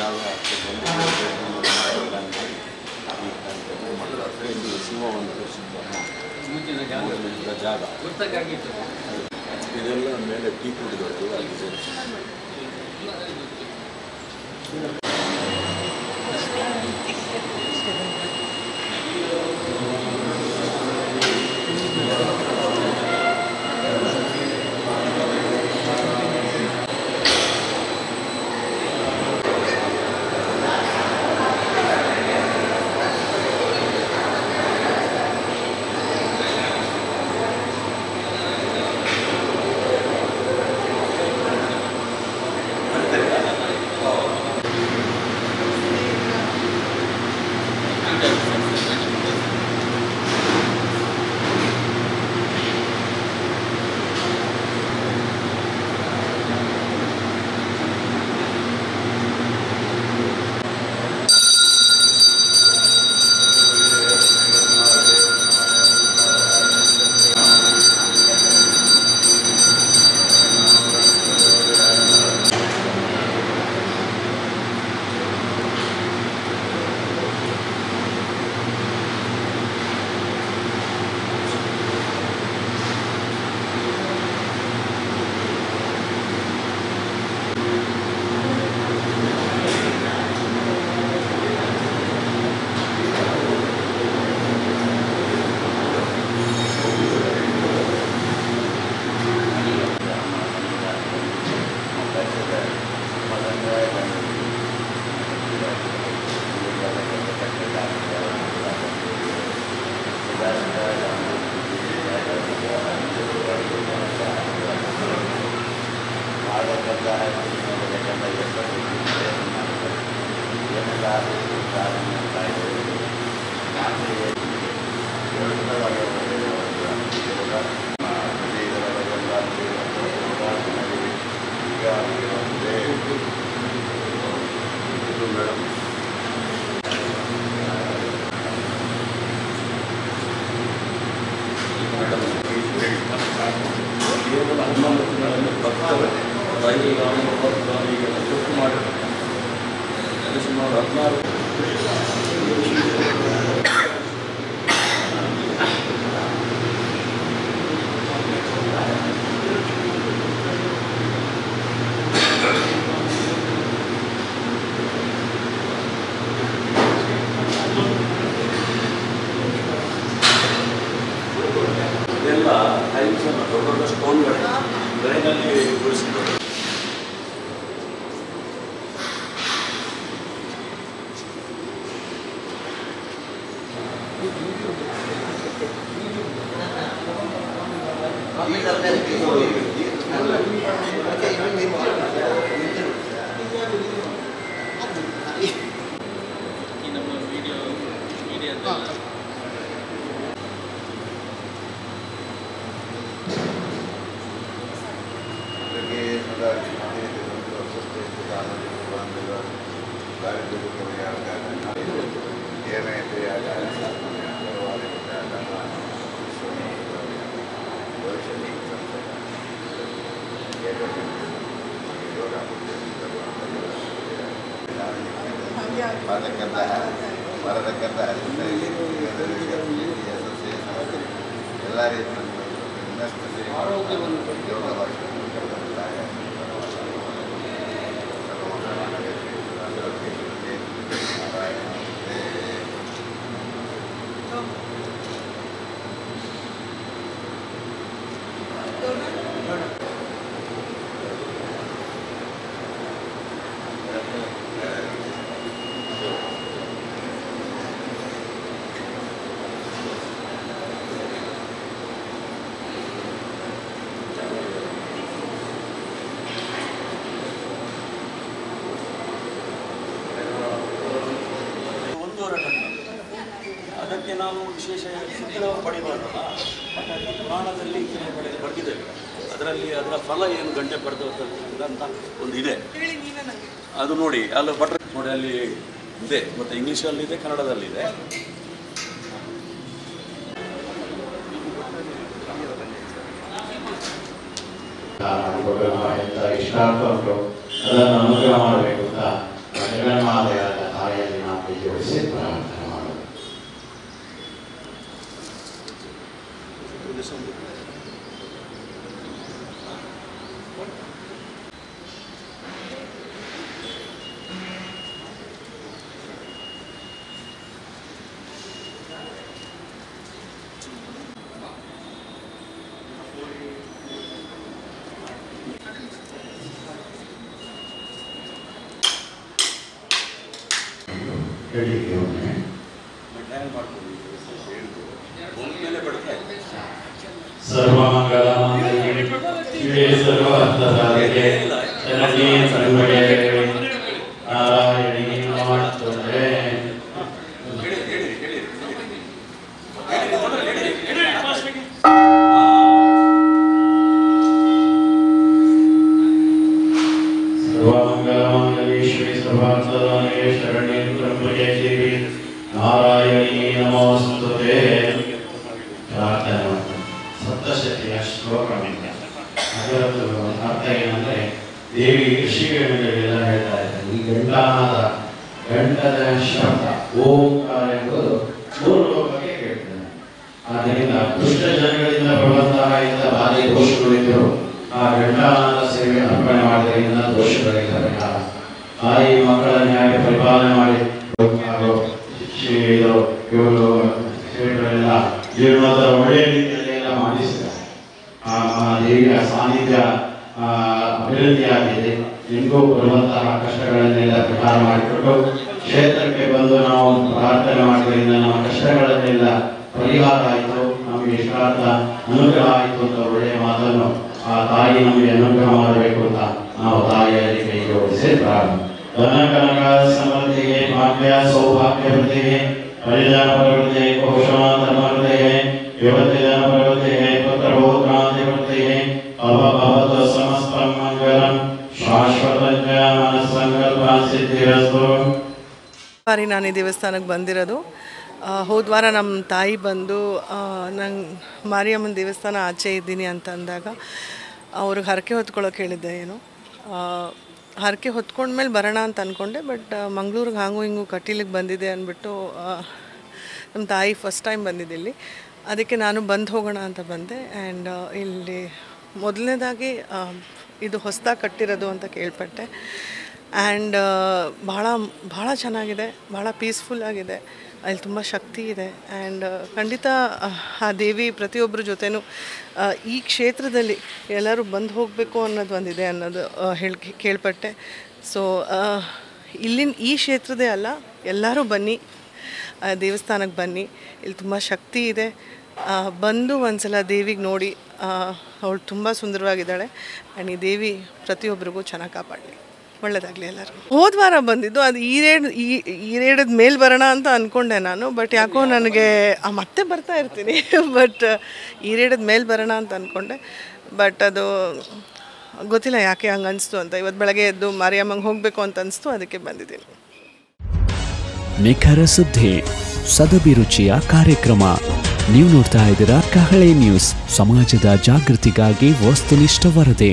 ಜಾಗ ಶಿವವನ್ನು ಜಾಗ ಇದೆಲ್ಲ ಮೇಲೆ ಟೀ ಕುಡಿದವರು ಅದಕ್ಕೆ ನಾವು ವಿಶೇಷ ಶಿಕ್ಷಣವನ್ನು ಪಡೆಯಬಾರ್ದಲ್ಲ. ಹಾಗಾಗಿ ಪುರಾಣದಲ್ಲಿ ಬರೆದಿದ್ದೇವೆ. ಅದರಲ್ಲಿ ಅದರ ಫಲ ಏನು ಗಂಟೆ ಪಡೆದಂತ ಒಂದು ಇದೆ, ಅದು ನೋಡಿ ಅಲ್ಲಿ ಭಟ್ರ ನೋಡಿ ಅಲ್ಲಿ ಇದೆ, ಮತ್ತು ಇಂಗ್ಲೀಷಲ್ಲಿದೆ, ಕನ್ನಡದಲ್ಲಿದೆ. ಇಷ್ಟ ಉಂಟು ಅದನ್ನು ಅನುಗ್ರಹ ಮಾಡಬೇಕು ಅಂತ ಜಗನ್ಮಾತೆಯಾದ ತಾಯಿಯಲ್ಲಿ ನಾವು ಜೋಡಿಸಿ ಪ್ರಾರ್ಥನೆ ಮಾಡೋದು. ಸರ್ವಮಂಗಲಮಾಂಗಲ್ಯೆ ಶಿವೆ ಸರ್ವಾರ್ಥಸಾಧಿಕೆ ಶರಣ್ಯೆ ತ್ರ್ಯಂಬಕೆ ನಾರಾಯಣಿ ನಮೋಸ್ತುತೇ. ಸರ್ವಮಂಗಲಮಾಂಗಲ್ಯೆ ಶಿವೆ ಸರ್ವಾರ್ಥಸಾಧಿಕೆ ಶರಣ್ಯೆ ತ್ರ್ಯಂಬಕೆ ದೇವಿ ನಾರಾಯಣಿ ನಮೋಸ್ತುತೇ. ಪ್ರಾರ್ಥನೆ ಸಪ್ತಶತಿಯ ಶ್ಲೋಕವಿದೆ. ಅದರದ್ದು ಅರ್ಥ ಏನಂದರೆ, ದೇವಿ ಋಷಿಗಳೆಲ್ಲ ಹೇಳ್ತಾ ಇದ್ದಾರೆ, ಈ ಗಂಟದ ಶಬ್ದ ಓಂಕಾರ ಎಂಬುದು 3 ಲೋಕಕ್ಕೆ ಕೇಳ್ತದೆ. ಆದ್ದರಿಂದ ದುಷ್ಟ ಜನಗಳಿಂದ ಪ್ರಬಂಧವಾಗಿದ್ದ ಬಾಧೆ ದೋಷಗಳಿದ್ದರು ಆ ಗಂಟಾನಾದ ಸೇವೆ ಅರ್ಪಣೆ ಮಾಡೋದ್ರಿಂದ ದೋಷಗಳಿಗೆ ಪರಿಹಾರ. ತಾಯಿ ಮಕ್ಕಳ ನ್ಯಾಯ ಪರಿಪಾಲನೆ ಮಾಡಿ ಇವರು ಸೇವೆಗಳೆಲ್ಲ ಜೀವನದ ಒಳ್ಳೆಯ ರೀತಿಯಲ್ಲಿ ಎಲ್ಲ ಮಾಡಿಸಿದ್ದಾರೆ. ದೇವಿಯ ಸಾನ್ನಿಧ್ಯ ಅಭಿವೃದ್ಧಿಯಾಗಿದೆ. ನಿಮಗೂ ಬರುವಂತಹ ಕಷ್ಟಗಳನ್ನೆಲ್ಲ ಪರಿಹಾರ ಮಾಡಿಕೊಟ್ಟು ಕ್ಷೇತ್ರಕ್ಕೆ ಬಂದು ನಾವು ಪ್ರಾರ್ಥನೆ ಮಾಡೋದ್ರಿಂದ ನಮ್ಮ ಕಷ್ಟಗಳನ್ನೆಲ್ಲ ಪರಿಹಾರ ಆಯಿತು, ನಮಗೆ ಇಷ್ಟಾರ್ಥ ಅನುಗ್ರಹ ಆಯಿತು ಅಂತ ಒಳ್ಳೆಯ ಮಾತನ್ನು ಆ ತಾಯಿ ನಮಗೆ ಅನುಗ್ರಹ ಮಾಡಬೇಕು ಅಂತ ನಾವು ತಾಯಿಯಲ್ಲಿ ಕೈ ಜೋಡಿಸಿ ಪ್ರಾರ್ಥನೆ. ಧನ ಕನಕ ಸಮೃದ್ಧಿಗೆ ಭಾಗ್ಯ ಸೌಭಾಗ್ಯ ವೃದ್ಧಿಗೆ ಪರಿಜನ ಪ್ರವೃತ್ತಿಗೆ ಪೌಷಣ ಧರ್ಮ ವೃದ್ಧಿಗೆ ಯುವತಿ ಜನ ಪ್ರವೃತ್ತಿಗೆ ಪುತ್ರ ಬಹುಕ್ರಾಂತಿ ವೃದ್ಧಿಗೆ ಭವತು ಸಮಸ್ತ ಮಂಗಲಂ ಶಾಶ್ವತ ಮನಸ್ಸಂಕಲ್ಪ ಸಿದ್ಧಿರಸ್ತು. ಬಾರಿ ನಾನು ಈ ದೇವಸ್ಥಾನಕ್ಕೆ ಬಂದಿರೋದು. ಹೋದ ವಾರ ನಮ್ಮ ತಾಯಿ ಬಂದು ನಂಗೆ ಮಾರಿಯಮ್ಮನ ದೇವಸ್ಥಾನ ಆಚೆ ಇದ್ದೀನಿ ಅಂತ ಅಂದಾಗ ಅವ್ರಿಗೆ ಹರಕೆ ಹೊತ್ಕೊಳ್ಳೋಕೆ ಹೇಳಿದ್ದೆ. ಏನು ಹರಕೆ ಹೊತ್ಕೊಂಡ್ಮೇಲೆ ಬರೋಣ ಅಂತ ಅಂದ್ಕೊಂಡೆ. ಬಟ್ ಮಂಗಳೂರಿಗೆ ಹಾಂಗೂ ಹಿಂಗೂ ಕಟೀಲಿಗೆ ಬಂದಿದೆ ಅಂದ್ಬಿಟ್ಟು ನಮ್ಮ ತಾಯಿ ಫಸ್ಟ್ ಟೈಮ್ ಬಂದಿದ್ದಿಲ್ಲಿ. ಅದಕ್ಕೆ ನಾನು ಬಂದು ಹೋಗೋಣ ಅಂತ ಬಂದೆ. ಆ್ಯಂಡ್ ಇಲ್ಲಿ ಮೊದಲನೇದಾಗಿ ಇದು ಹೊಸದಾಗಿ ಕಟ್ಟಿರೋದು ಅಂತ ಕೇಳ್ಪಟ್ಟೆ. ಆ್ಯಂಡ್ ಭಾಳ ಚೆನ್ನಾಗಿದೆ, ಭಾಳ ಪೀಸ್ಫುಲ್ ಆಗಿದೆ. ಅಲ್ಲಿ ತುಂಬ ಶಕ್ತಿ ಇದೆ. ಆ್ಯಂಡ್ ಖಂಡಿತ ಆ ದೇವಿ ಪ್ರತಿಯೊಬ್ಬರ ಜೊತೆನೂ ಈ ಕ್ಷೇತ್ರದಲ್ಲಿ ಎಲ್ಲರೂ ಬಂದು ಹೋಗಬೇಕು ಅನ್ನೋದು ಒಂದಿದೆ ಅನ್ನೋದು ಕೇಳ್ಪಟ್ಟೆ. ಸೊ ಇಲ್ಲಿನ ಈ ಕ್ಷೇತ್ರದೇ ಅಲ್ಲ, ಎಲ್ಲರೂ ಬನ್ನಿ, ದೇವಸ್ಥಾನಕ್ಕೆ ಬನ್ನಿ. ಇಲ್ಲಿ ತುಂಬ ಶಕ್ತಿ ಇದೆ. ಬಂದು ಒಂದ್ಸಲ ದೇವಿಗೆ ನೋಡಿ, ಅವಳು ತುಂಬ ಸುಂದರವಾಗಿದ್ದಾಳೆ. ಆ್ಯಂಡ್ ಈ ದೇವಿ ಪ್ರತಿಯೊಬ್ಬರಿಗೂ ಚೆನ್ನಾಗಿ ಕಾಪಾಡಲಿ, ಒಳ್ಳೆಯದಾಗಲಿ ಎಲ್ಲರೂ. ಹೋದ ವಾರ ಬಂದಿದ್ದು, ಅದು ಈರೇಡದ ಮೇಲೆ ಬರೋಣ ಅಂತ ಅಂದ್ಕೊಂಡೆ ನಾನು. ಬಟ್ ಯಾಕೋ ನನಗೆ ಮತ್ತೆ ಬರ್ತಾ ಇರ್ತೀನಿ, ಬಟ್ ಈರೇಡದ ಮೇಲೆ ಬರೋಣ ಅಂತ ಅಂದ್ಕೊಂಡೆ. ಬಟ್ ಅದು ಗೊತ್ತಿಲ್ಲ ಯಾಕೆ ಹಂಗೆ ಅನಿಸ್ತು ಅಂತ. ಇವತ್ತು ಬೆಳಗ್ಗೆ ಎದ್ದು ಮಾರಿಯಮ್ಮಂಗೆ ಹೋಗಬೇಕು ಅಂತ ಅನಿಸ್ತು, ಅದಕ್ಕೆ ಬಂದಿದ್ದೀನಿ. ನಿಖರ ಸುದ್ದಿ, ಸದಭಿರುಚಿಯ ಕಾರ್ಯಕ್ರಮ. ನೀವು ನೋಡ್ತಾ ಇದ್ದೀರಾ ಕಹಳೆ ನ್ಯೂಸ್, ಸಮಾಜದ ಜಾಗೃತಿಗಾಗಿ ವಸ್ತುನಿಷ್ಠ ವರದಿ.